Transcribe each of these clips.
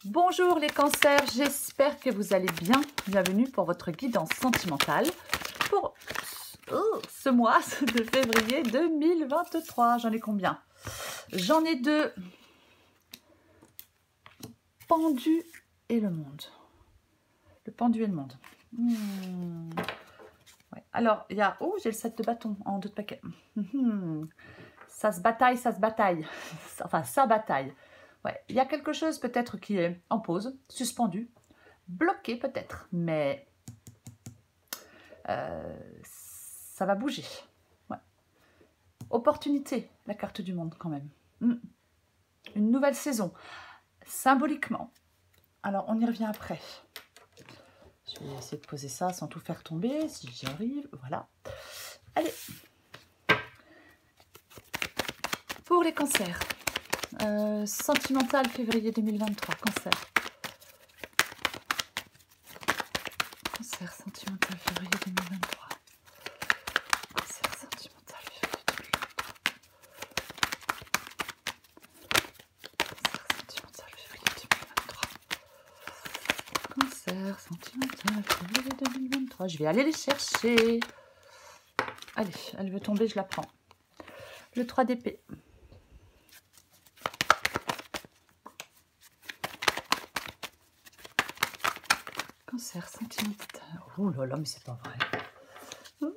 Bonjour les cancers, j'espère que vous allez bien. Bienvenue pour votre guidance sentimentale pour ce mois de février 2023. J'en ai combien? J'en ai deux. Pendu et le monde. Le pendu et le monde. Ouais. Alors, il y a... Oh, j'ai le 7 de bâton en 2 de paquets. Ça se bataille, ça se bataille. Enfin, ça bataille. Ouais, il y a quelque chose peut-être qui est en pause, suspendu, bloqué peut-être, mais ça va bouger. Ouais. Opportunité, la carte du monde quand même. Une nouvelle saison, symboliquement. Alors, on y revient après. Je vais essayer de poser ça sans tout faire tomber, si j'y arrive. Voilà. Allez. Pour les cancers. Sentimental février 2023, cancer. Cancer sentimental février 2023. Cancer sentimental février 2023. Cancer sentimental février 2023. Je vais aller les chercher. Allez, elle veut tomber, je la prends. Le 3 d'épée. Cancer sentimental. Oh là là, mais c'est pas vrai. Ouh.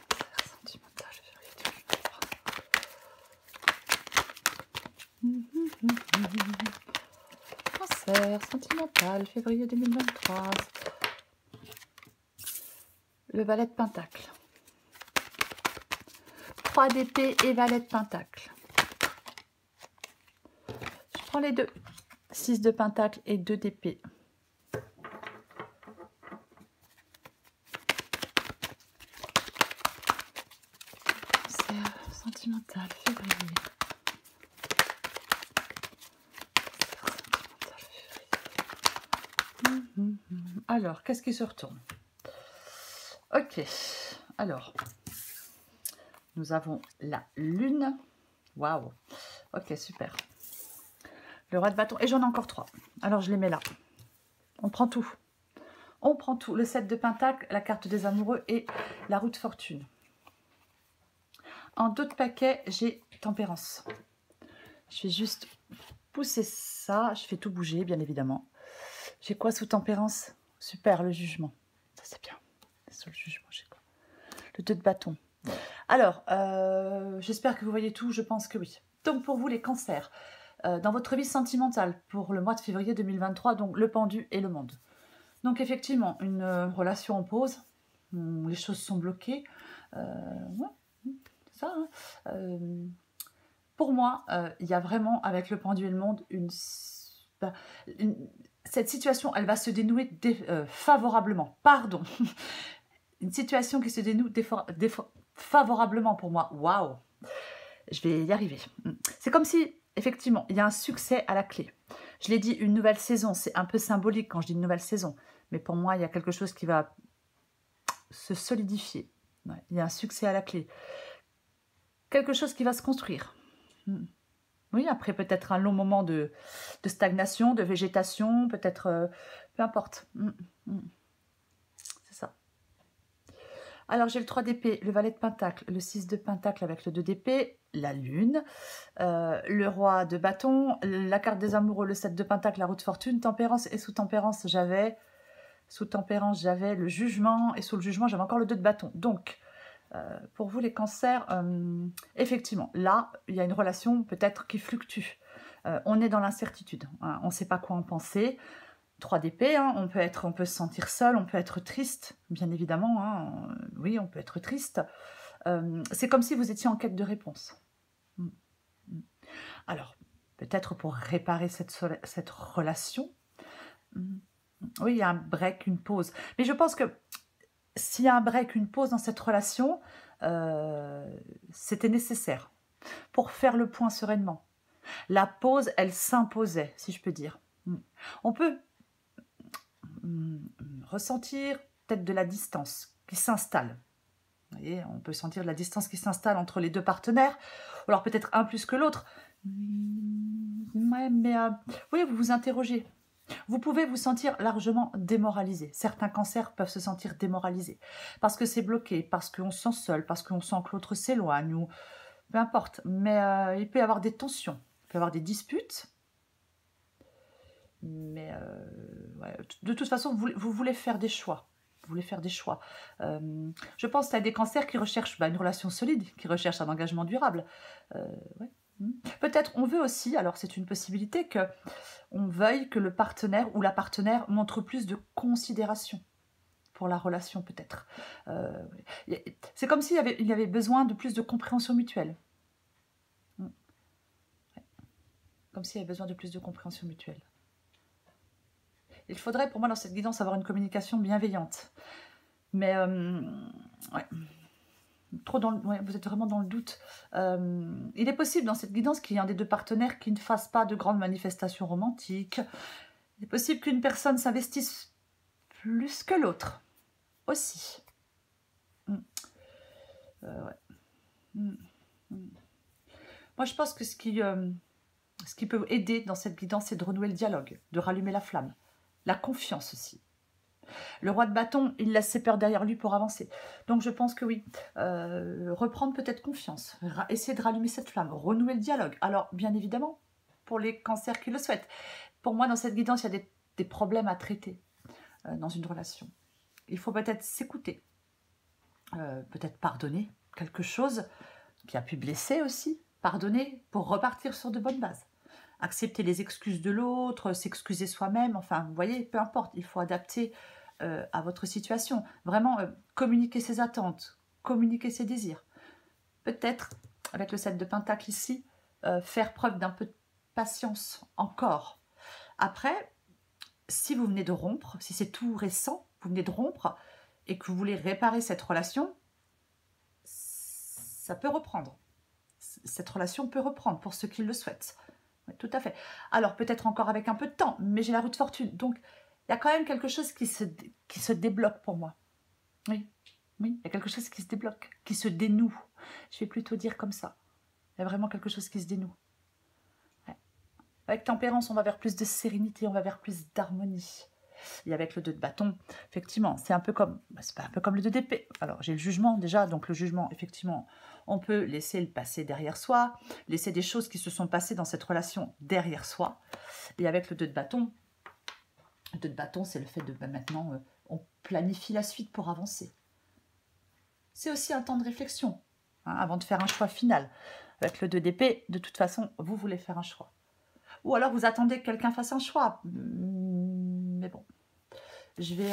Cancer sentimental février 2023. Cancer sentimental février 2023. Le valet de pentacle. 3 d'épée et valet de pentacle. Je prends les deux. 6 de pentacle et 2 d'épée. Cancer sentimental février. Alors, qu'est-ce qui se retourne? Ok, alors, nous avons la lune. Waouh, ok, super. Le roi de bâton, et j'en ai encore 3. Alors, je les mets là. On prend tout. On prend tout. Le 7 de pentacle, la carte des amoureux et la roue de fortune. En 2 de paquets, j'ai tempérance. Je vais juste pousser ça. Je fais tout bouger, bien évidemment. J'ai quoi sous tempérance? Super, le jugement. Ça, c'est bien. Sous le jugement, j'ai quoi? Le 2 de bâton. Alors, j'espère que vous voyez tout. Je pense que oui. Donc, pour vous, les cancers, dans votre vie sentimentale, pour le mois de février 2023, donc le pendu et le monde. Donc, effectivement, une relation en pause. Les choses sont bloquées. Ouais, ça, hein. Pour moi, il y a vraiment, avec le pendu et le monde, cette situation, elle va se dénouer favorablement. Pardon. Une situation qui se dénoue favorablement pour moi. Waouh! Je vais y arriver. C'est comme si, effectivement, il y a un succès à la clé. Je l'ai dit, une nouvelle saison, c'est un peu symbolique quand je dis une nouvelle saison. Mais pour moi, il y a quelque chose qui va se solidifier. Ouais, il y a un succès à la clé. Quelque chose qui va se construire. Oui, après peut-être un long moment de stagnation, de végétation, peut-être, peu importe. C'est ça. Alors, j'ai le 3 d'épée, le valet de pentacle, le 6 de pentacle avec le 2 d'épée, la lune, le roi de bâton, la carte des amoureux, le 7 de pentacle, la roue de fortune, tempérance, et sous tempérance, j'avais le jugement, et sous le jugement, j'avais encore le 2 de bâton. Donc, pour vous les cancers, effectivement, là, il y a une relation peut-être qui fluctue. On est dans l'incertitude, hein, on ne sait pas quoi en penser. 3 d'épée, hein, on peut se sentir seul, on peut être triste, bien évidemment. Hein, oui, on peut être triste. C'est comme si vous étiez en quête de réponse. Alors, peut-être pour réparer cette relation, oui, il y a un break, une pause. Mais je pense que s'il y a un break, une pause dans cette relation, c'était nécessaire pour faire le point sereinement. La pause, elle s'imposait, si je peux dire. On peut ressentir peut-être de la distance qui s'installe. Vous voyez, on peut sentir la distance qui s'installe entre les deux partenaires, ou alors peut-être un plus que l'autre. Ouais, mais oui, vous vous interrogez. Vous pouvez vous sentir largement démoralisé. Certains cancers peuvent se sentir démoralisés parce que c'est bloqué, parce qu'on se sent seul, parce qu'on sent que l'autre s'éloigne, ou peu importe. Mais il peut y avoir des tensions, il peut y avoir des disputes. Mais ouais, de toute façon, vous voulez faire des choix. Vous voulez faire des choix. Je pense à des cancers qui recherchent une relation solide, qui recherchent un engagement durable. Ouais. Peut-être on veut aussi, alors c'est une possibilité, que on veuille que le partenaire ou la partenaire montre plus de considération pour la relation peut-être. C'est comme s'il y avait besoin de plus de compréhension mutuelle. Comme s'il y avait besoin de plus de compréhension mutuelle. Il faudrait pour moi dans cette guidance avoir une communication bienveillante. Mais ouais. Ouais, vous êtes vraiment dans le doute. Il est possible dans cette guidance qu'il y ait un des deux partenaires qui ne fasse pas de grandes manifestations romantiques. Il est possible qu'une personne s'investisse plus que l'autre aussi. Ouais. Moi, je pense que ce qui peut aider dans cette guidance, c'est de renouer le dialogue, de rallumer la flamme. La confiance aussi. Le roi de bâton, il laisse ses peurs derrière lui pour avancer. Donc je pense que oui, reprendre peut-être confiance, essayer de rallumer cette flamme, renouer le dialogue. Alors bien évidemment, pour les cancers qui le souhaitent. Pour moi, dans cette guidance, il y a des problèmes à traiter dans une relation. Il faut peut-être s'écouter, peut-être pardonner quelque chose qui a pu blesser aussi, pardonner pour repartir sur de bonnes bases. Accepter les excuses de l'autre, s'excuser soi-même, enfin, vous voyez, peu importe, il faut adapter à votre situation. Vraiment, communiquer ses attentes, communiquer ses désirs. Peut-être, avec le 7 de Pentacle ici, faire preuve d'un peu de patience encore. Après, si vous venez de rompre, si c'est tout récent, vous venez de rompre, et que vous voulez réparer cette relation, ça peut reprendre. Cette relation peut reprendre pour ceux qui le souhaitent. Oui, tout à fait. Alors, peut-être encore avec un peu de temps, mais j'ai la roue de fortune. Donc, il y a quand même quelque chose qui se débloque pour moi. Oui, il y a quelque chose qui se débloque, qui se dénoue. Je vais plutôt dire comme ça. Il y a vraiment quelque chose qui se dénoue. Ouais. Avec tempérance, on va vers plus de sérénité, on va vers plus d'harmonie. Et avec le 2 de bâton, effectivement, c'est un peu comme, c'est pas un peu comme le 2 d'épée. Alors, j'ai le jugement déjà, donc le jugement, effectivement, on peut laisser le passé derrière soi, laisser des choses qui se sont passées dans cette relation derrière soi. Et avec le 2 de bâton, c'est le fait de maintenant, on planifie la suite pour avancer. C'est aussi un temps de réflexion, hein, avant de faire un choix final. Avec le 2 d'épée, de toute façon, vous voulez faire un choix. Ou alors vous attendez que quelqu'un fasse un choix. Mais bon, je vais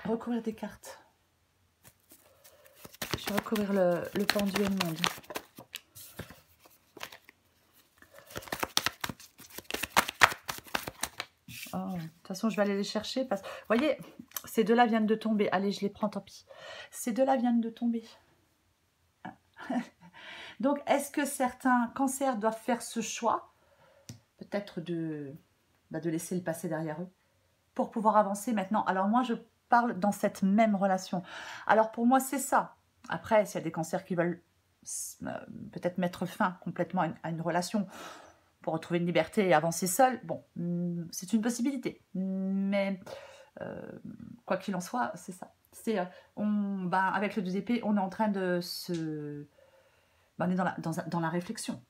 recourir des cartes. Je vais recourir le pendule monde. Oh, de toute façon, je vais aller les chercher. Parce... Vous voyez, ces deux-là viennent de tomber. Allez, je les prends, tant pis. Ces deux-là viennent de tomber. Donc, est-ce que certains cancers doivent faire ce choix? Peut-être de laisser le passé derrière eux pour pouvoir avancer maintenant. Alors moi, je parle dans cette même relation. Alors pour moi, c'est ça. Après, s'il y a des cancers qui veulent peut-être mettre fin complètement à une relation pour retrouver une liberté et avancer seul, bon, c'est une possibilité. Mais quoi qu'il en soit, c'est ça. Avec le 2 d'épée, on est en train de se... on est dans la réflexion.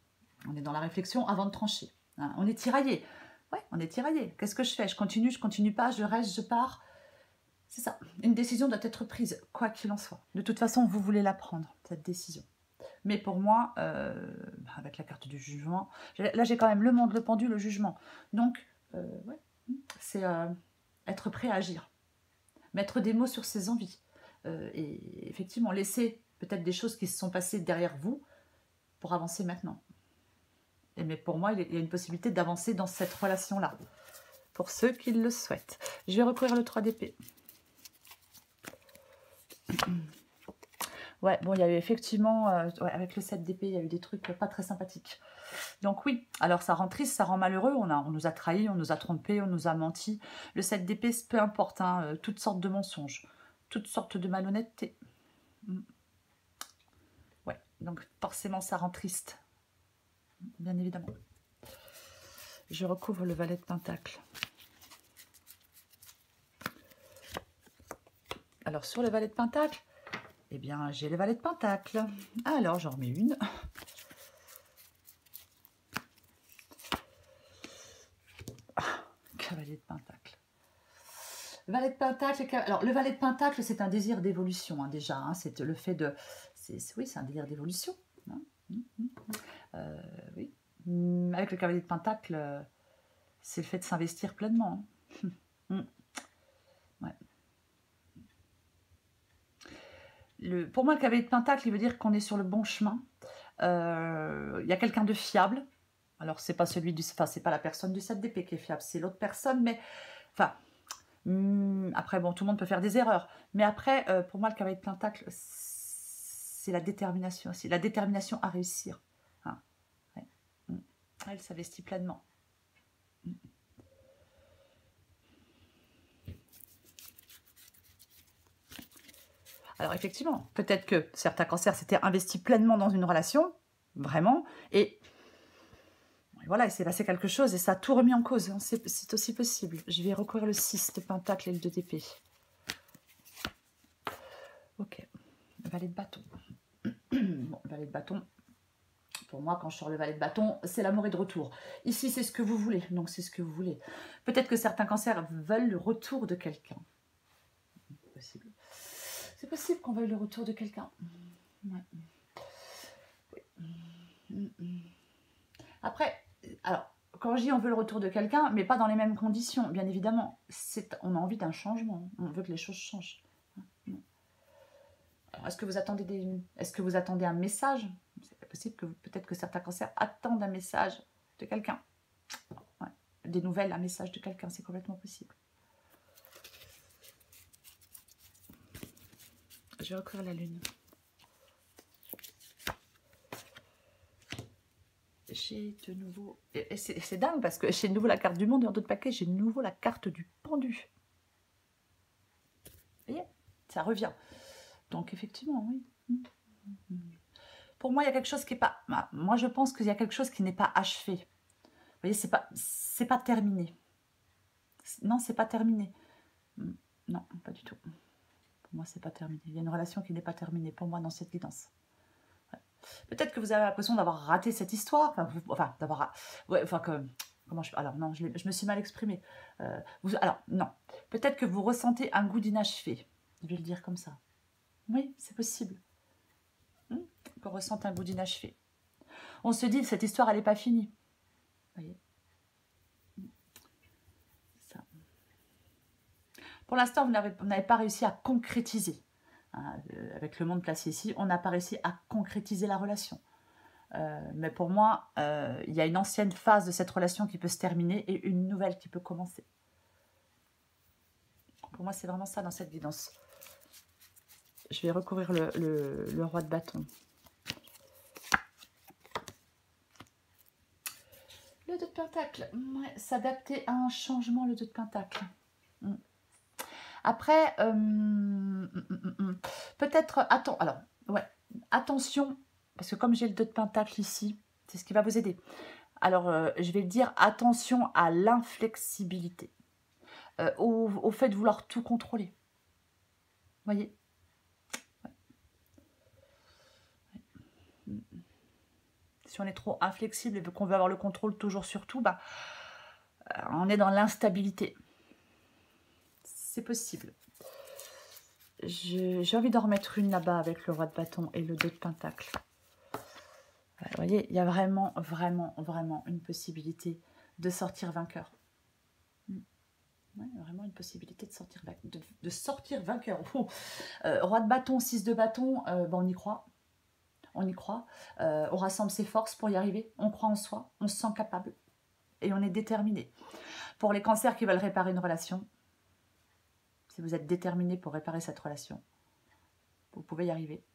On est dans la réflexion avant de trancher. Hein. On est tiraillé. Ouais, on est tiraillé. Qu'est-ce que je fais? Je continue pas, je reste, je pars. C'est ça. Une décision doit être prise, quoi qu'il en soit. De toute façon, vous voulez la prendre, cette décision. Mais pour moi, avec la carte du jugement, là j'ai quand même le monde, le pendule, le jugement. Donc, ouais, c'est être prêt à agir. Mettre des mots sur ses envies. Et effectivement, laisser peut-être des choses qui se sont passées derrière vous pour avancer maintenant. Mais pour moi, il y a une possibilité d'avancer dans cette relation-là. Pour ceux qui le souhaitent. Je vais recourir le 3 d'épée. Ouais, bon, il y a eu effectivement, ouais, avec le 7 d'épée, il y a eu des trucs pas très sympathiques. Donc oui, alors ça rend triste, ça rend malheureux, on nous a trahis, on nous a trompés, on nous a menti. Le 7 d'épée, peu importe, hein, toutes sortes de mensonges, toutes sortes de malhonnêteté. Ouais, donc forcément ça rend triste, bien évidemment. Je recouvre le valet de Pentacle. Alors sur le valet de Pentacle, eh bien j'ai le valet de Pentacle. Alors j'en remets une. Cavalier de Pentacle. Valet de Pentacle, alors le valet de Pentacle, c'est un désir d'évolution, hein, déjà. Hein, c'est le fait de... Oui, c'est un désir d'évolution. Hein, oui. Avec le cavalier de Pentacle, c'est le fait de s'investir pleinement. Hein. Ouais. Pour moi, le cavalier de Pentacle, il veut dire qu'on est sur le bon chemin. Il y a quelqu'un de fiable. Alors, c'est pas celui du... Enfin, c'est pas la personne du 7 d'épée qui est fiable, c'est l'autre personne, mais... Enfin... Après, bon, tout le monde peut faire des erreurs. Mais après, pour moi, le cavalier de Pentacle, c'est la détermination aussi. La détermination à réussir. Hein. Ouais. Elle s'investit pleinement. Alors, effectivement, peut-être que certains cancers s'étaient investis pleinement dans une relation, vraiment, et voilà, il s'est passé quelque chose et ça a tout remis en cause. Hein. C'est aussi possible. Je vais recouvrir le 6 de Pentacle et le 2 d'épée. Ok, le valet de bâton. Bon, le valet de bâton, pour moi, quand je sors le valet de bâton, c'est l'amour est de retour. Ici, c'est ce que vous voulez, donc c'est ce que vous voulez. Peut-être que certains cancers veulent le retour de quelqu'un. C'est possible qu'on veuille le retour de quelqu'un. Ouais. Oui. Après, alors, quand je dis on veut le retour de quelqu'un, mais pas dans les mêmes conditions, bien évidemment. On a envie d'un changement, on veut que les choses changent. Est-ce que vous attendez un message? C'est possible que peut-être que certains cancers attendent un message de quelqu'un. Ouais. Des nouvelles, un message de quelqu'un, c'est complètement possible. Je vais recouvrir la lune. J'ai de nouveau... C'est dingue parce que j'ai de nouveau la carte du monde et en d'autres paquets, j'ai de nouveau la carte du pendu. Vous voyez? Ça revient. Donc effectivement, oui. Pour moi, il y a quelque chose qui n'est pas... Moi, je pense qu'il y a quelque chose qui n'est pas achevé. Vous voyez, c'est pas terminé. Non, c'est pas terminé. Non, pas du tout. Pour moi, c'est pas terminé. Il y a une relation qui n'est pas terminée pour moi dans cette guidance. Ouais. Peut-être que vous avez l'impression d'avoir raté cette histoire. Enfin, d'avoir... Ouais, enfin, que... Comment je... Alors, non, je me suis mal exprimée. Alors, non. Peut-être que vous ressentez un goût d'inachevé. Je vais le dire comme ça. Oui, c'est possible. Qu'on ressente un goût d'inachevé. On se dit, cette histoire, elle n'est pas finie. Vous voyez? Ça. Pour l'instant, vous n'avez pas réussi à concrétiser. Hein, avec le monde placé ici, on n'a pas réussi à concrétiser la relation. Mais pour moi, il y a une ancienne phase de cette relation qui peut se terminer et une nouvelle qui peut commencer. Pour moi, c'est vraiment ça dans cette guidance. Je vais recouvrir le roi de bâton. Le 2 de pentacle, ouais, s'adapter à un changement, le 2 de pentacle. Après, peut-être, attention, parce que comme j'ai le 2 de pentacle ici, c'est ce qui va vous aider. Alors, je vais dire attention à l'inflexibilité, au fait de vouloir tout contrôler. Vous voyez? Ouais. Si on est trop inflexible et qu'on veut avoir le contrôle toujours sur tout, bah, on est dans l'instabilité. C'est possible. J'ai envie d'en remettre une là-bas avec le roi de bâton et le 2 de pentacle. Vous voyez, il y a vraiment, vraiment, vraiment une possibilité de sortir vainqueur. Ouais, vraiment une possibilité de sortir vainqueur. Roi de bâton, 6 de bâton, on y croit. On y croit. On rassemble ses forces pour y arriver. On croit en soi. On se sent capable. Et on est déterminé. Pour les cancers qui veulent réparer une relation, si vous êtes déterminé pour réparer cette relation, vous pouvez y arriver.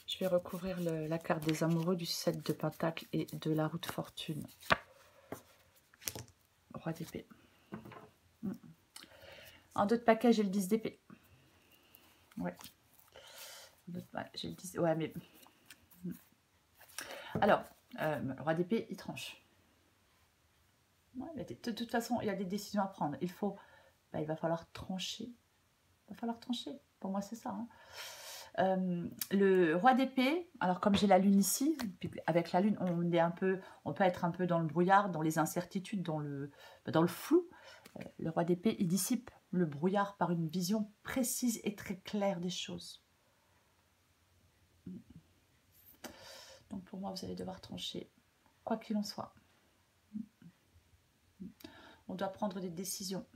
Je vais recouvrir la carte des amoureux du 7 de pentacle et de la roue de fortune. Roi d'épée. En dos de paquet, j'ai le 10 d'épée. Ouais. J'ai le 10. Ouais, mais... Alors, le roi d'épée, il tranche. Ouais, de toute façon, il y a des décisions à prendre. Il va falloir trancher. Il va falloir trancher. Pour moi, c'est ça. Hein. Le roi d'épée, alors comme j'ai la lune ici, avec la lune, on peut être un peu dans le brouillard, dans les incertitudes, dans le flou. Le roi d'épée, il dissipe le brouillard par une vision précise et très claire des choses. Donc pour moi, vous allez devoir trancher, quoi qu'il en soit. On doit prendre des décisions.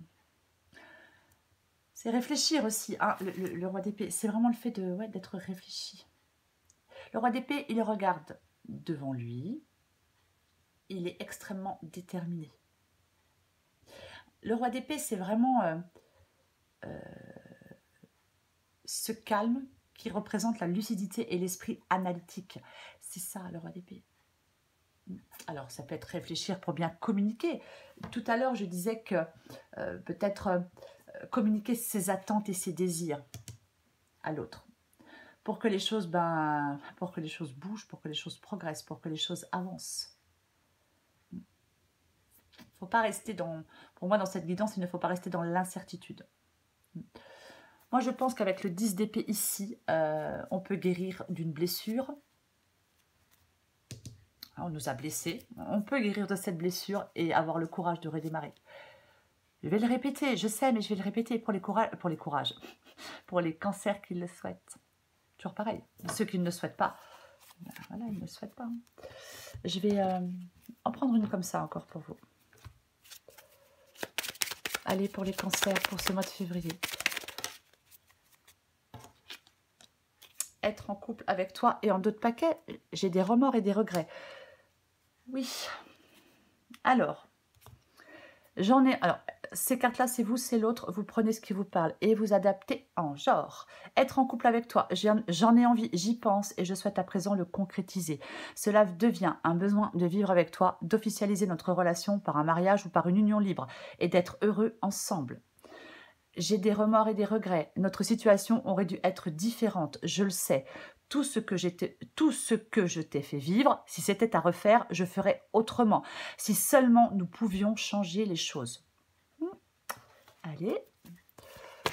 C'est réfléchir aussi, hein, le roi d'épée. C'est vraiment le fait d'être réfléchi. Le roi d'épée, il regarde devant lui. Il est extrêmement déterminé. Le roi d'épée, c'est vraiment ce calme qui représente la lucidité et l'esprit analytique. C'est ça, le roi d'épée. Alors, ça peut être réfléchir pour bien communiquer. Tout à l'heure, je disais que peut-être communiquer ses attentes et ses désirs à l'autre. Pour que les choses bougent, pour que les choses progressent, pour que les choses avancent. Il ne faut pas rester pour moi, dans cette guidance, il ne faut pas rester dans l'incertitude. Moi, je pense qu'avec le 10 d'épée ici, on peut guérir d'une blessure. On nous a blessés. On peut guérir de cette blessure et avoir le courage de redémarrer. Je vais le répéter, je sais, mais je vais le répéter pour les courages, pour les cancers qui le souhaitent. Toujours pareil. Ceux qui ne le souhaitent pas, ben voilà, ils ne le souhaitent pas. Je vais en prendre une comme ça encore pour vous. Allez, pour les cancers, pour ce mois de février. Être en couple avec toi et en dos de paquet, j'ai des remords et des regrets. Oui. Alors, ces cartes-là, c'est vous, c'est l'autre. Vous prenez ce qui vous parle et vous adaptez en genre. Être en couple avec toi, j'en ai envie, j'y pense et je souhaite à présent le concrétiser. Cela devient un besoin de vivre avec toi, d'officialiser notre relation par un mariage ou par une union libre et d'être heureux ensemble. J'ai des remords et des regrets. Notre situation aurait dû être différente, je le sais. Tout ce que je t'ai fait vivre, si c'était à refaire, je ferais autrement. Si seulement nous pouvions changer les choses. Allez,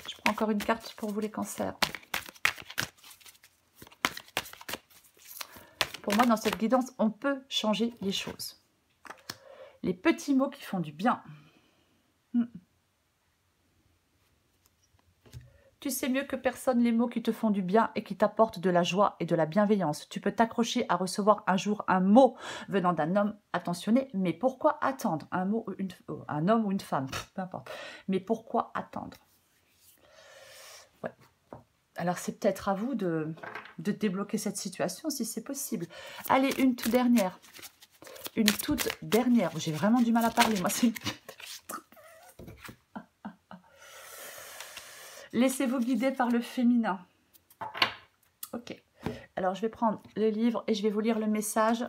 je prends encore une carte pour vous les cancers. Pour moi, dans cette guidance, on peut changer les choses. Les petits mots qui font du bien. Tu sais mieux que personne les mots qui te font du bien et qui t'apportent de la joie et de la bienveillance. Tu peux t'accrocher à recevoir un jour un mot venant d'un homme attentionné. Mais pourquoi attendre un homme ou une femme, peu importe. Mais pourquoi attendre? Ouais. Alors c'est peut-être à vous de débloquer cette situation si c'est possible. Allez, une toute dernière. Une toute dernière. J'ai vraiment du mal à parler, moi. Laissez-vous guider par le féminin. Ok. Alors, je vais prendre le livre et je vais vous lire le message.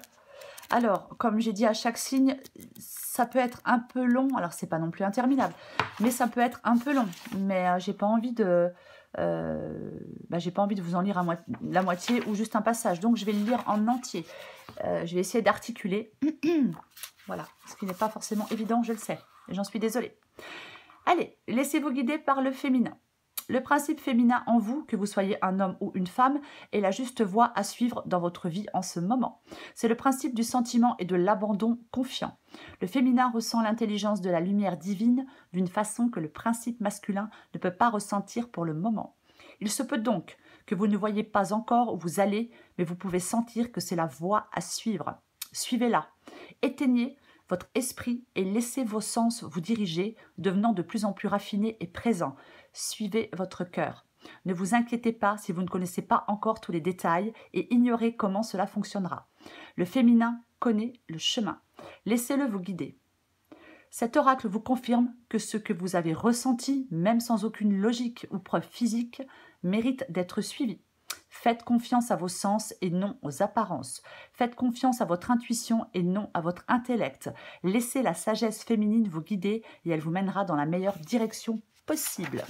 Alors, comme j'ai dit à chaque signe, ça peut être un peu long. Alors, c'est pas non plus interminable, mais ça peut être un peu long. Mais j'ai pas envie de... j'ai pas envie de vous en lire la moitié ou juste un passage. Donc, je vais le lire en entier. Je vais essayer d'articuler. Voilà. Ce qui n'est pas forcément évident, je le sais. Et j'en suis désolée. Allez, laissez-vous guider par le féminin. Le principe féminin en vous, que vous soyez un homme ou une femme, est la juste voie à suivre dans votre vie en ce moment. C'est le principe du sentiment et de l'abandon confiant. Le féminin ressent l'intelligence de la lumière divine d'une façon que le principe masculin ne peut pas ressentir pour le moment. Il se peut donc que vous ne voyez pas encore où vous allez, mais vous pouvez sentir que c'est la voie à suivre. Suivez-la. Éteignez votre esprit et laissez vos sens vous diriger, devenant de plus en plus raffinés et présents. Suivez votre cœur. Ne vous inquiétez pas si vous ne connaissez pas encore tous les détails et ignorez comment cela fonctionnera. Le féminin connaît le chemin. Laissez-le vous guider. Cet oracle vous confirme que ce que vous avez ressenti, même sans aucune logique ou preuve physique, mérite d'être suivi. Faites confiance à vos sens et non aux apparences. Faites confiance à votre intuition et non à votre intellect. Laissez la sagesse féminine vous guider et elle vous mènera dans la meilleure direction possible.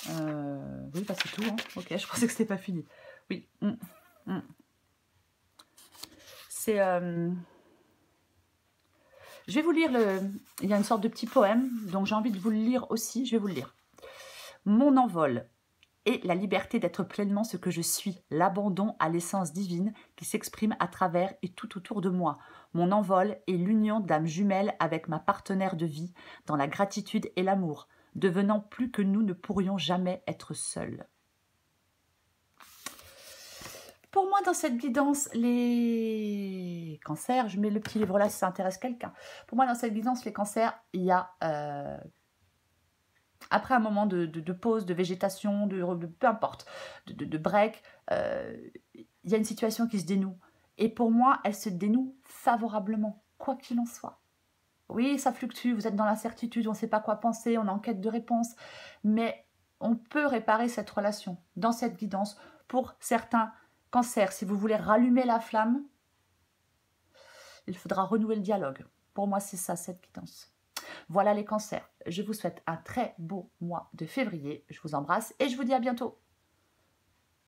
Oui, bah c'est tout. Hein. Ok, je pensais que c'était pas fini. Oui. C'est... Je vais vous lire il y a une sorte de petit poème, donc j'ai envie de vous le lire aussi. Je vais vous le lire. Mon envol est la liberté d'être pleinement ce que je suis, l'abandon à l'essence divine qui s'exprime à travers et tout autour de moi. Mon envol est l'union d'âme jumelle avec ma partenaire de vie dans la gratitude et l'amour, devenant plus que nous ne pourrions jamais être seuls. Pour moi, dans cette guidance, les cancers, je mets le petit livre là si ça intéresse quelqu'un. Pour moi, dans cette guidance, les cancers, il y a, après un moment de pause, de végétation, peu importe, de break, il y a une situation qui se dénoue. Et pour moi, elle se dénoue favorablement, quoi qu'il en soit. Oui, ça fluctue, vous êtes dans l'incertitude, on ne sait pas quoi penser, on est en quête de réponse, mais on peut réparer cette relation dans cette guidance. Pour certains cancers, si vous voulez rallumer la flamme, il faudra renouer le dialogue. Pour moi, c'est ça, cette guidance. Voilà les cancers. Je vous souhaite un très beau mois de février. Je vous embrasse et je vous dis à bientôt.